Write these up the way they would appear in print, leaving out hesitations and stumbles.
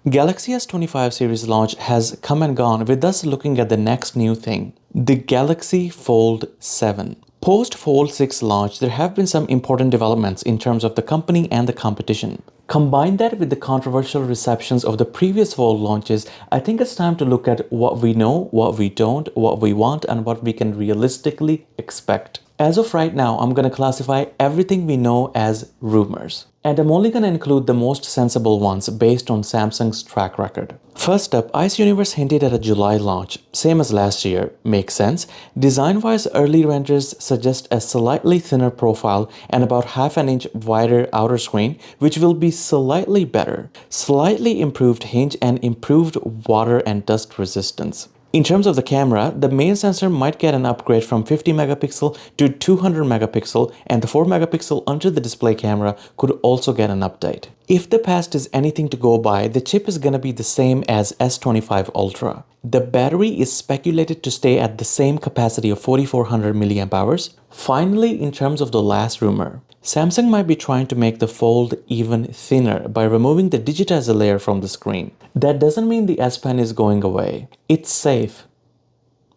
Galaxy S25 series launch has come and gone with us looking at the next new thing, the Galaxy Fold 7. Post Fold 6 launch, there have been some important developments in terms of the company and the competition. Combine that with the controversial receptions of the previous Fold launches, I think it's time to look at what we know, what we don't, what we want, and what we can realistically expect. As of right now, I'm going to classify everything we know as rumors. And I'm only going to include the most sensible ones based on Samsung's track record. First up, Ice Universe hinted at a July launch, same as last year, makes sense. Design-wise, early renders suggest a slightly thinner profile and about half an inch wider outer screen, which will be slightly better. Slightly improved hinge and improved water and dust resistance. In terms of the camera, the main sensor might get an upgrade from 50 megapixel to 200 megapixel, and the 4 megapixel under the display camera could also get an update. If the past is anything to go by, the chip is gonna be the same as S25 Ultra. The battery is speculated to stay at the same capacity of 4400 mAh. Finally, in terms of the last rumor, Samsung might be trying to make the Fold even thinner by removing the digitizer layer from the screen. That doesn't mean the S Pen is going away. It's safe.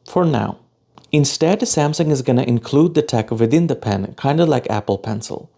For now. Instead, Samsung is gonna include the tech within the pen, kinda like Apple Pencil.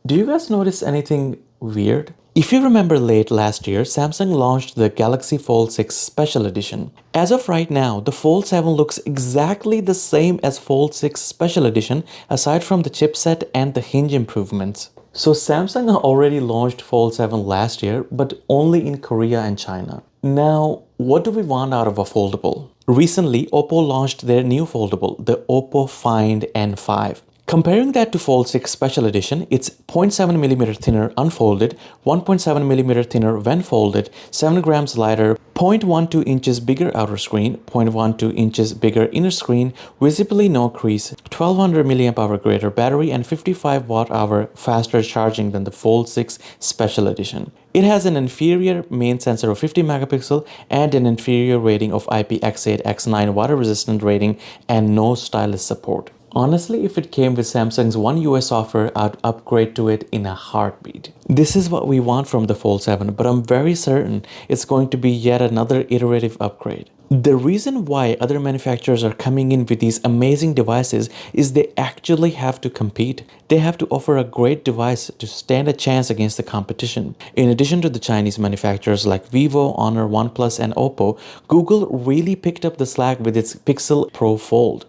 Do you guys notice anything weird? If you remember late last year, Samsung launched the Galaxy Fold 6 Special Edition. As of right now, the Fold 7 looks exactly the same as Fold 6 Special Edition aside from the chipset and the hinge improvements. So Samsung already launched Fold 7 last year, but only in Korea and China. Now, what do we want out of a foldable? Recently, Oppo launched their new foldable, the Oppo Find N5. Comparing that to Fold 6 Special Edition, it's 0.7mm thinner unfolded, 1.7mm thinner when folded, 7 grams lighter, 0.12 inches bigger outer screen, 0.12 inches bigger inner screen, visibly no crease, 1200 mAh greater battery, and 55 watt-hour faster charging than the Fold 6 Special Edition. It has an inferior main sensor of 50 megapixel and an inferior rating of IPX8X9 water resistant rating and no stylus support. Honestly, if it came with Samsung's One UI software, I'd upgrade to it in a heartbeat. This is what we want from the Fold 7, but I'm very certain it's going to be yet another iterative upgrade. The reason why other manufacturers are coming in with these amazing devices is they actually have to compete. They have to offer a great device to stand a chance against the competition. In addition to the Chinese manufacturers like Vivo, Honor, OnePlus, and Oppo, Google really picked up the slack with its Pixel Pro Fold.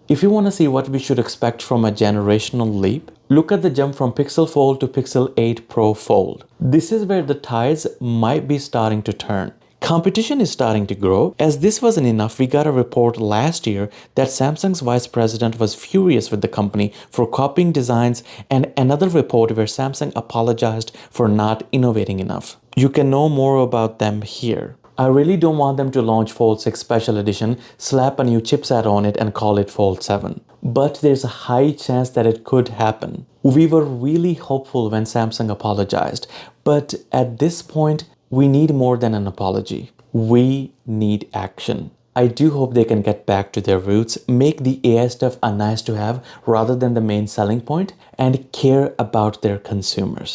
If you want to see what we should expect from a generational leap, look at the jump from Pixel Fold to Pixel 8 Pro Fold. This is where the tides might be starting to turn. Competition is starting to grow. As this wasn't enough, we got a report last year that Samsung's vice president was furious with the company for copying designs, and another report where Samsung apologized for not innovating enough. You can know more about them here. I really don't want them to launch Fold 6 Special Edition, slap a new chipset on it and call it Fold 7. But there's a high chance that it could happen. We were really hopeful when Samsung apologized, but at this point, we need more than an apology. We need action. I do hope they can get back to their roots, make the AI stuff a nice to have rather than the main selling point, and care about their consumers.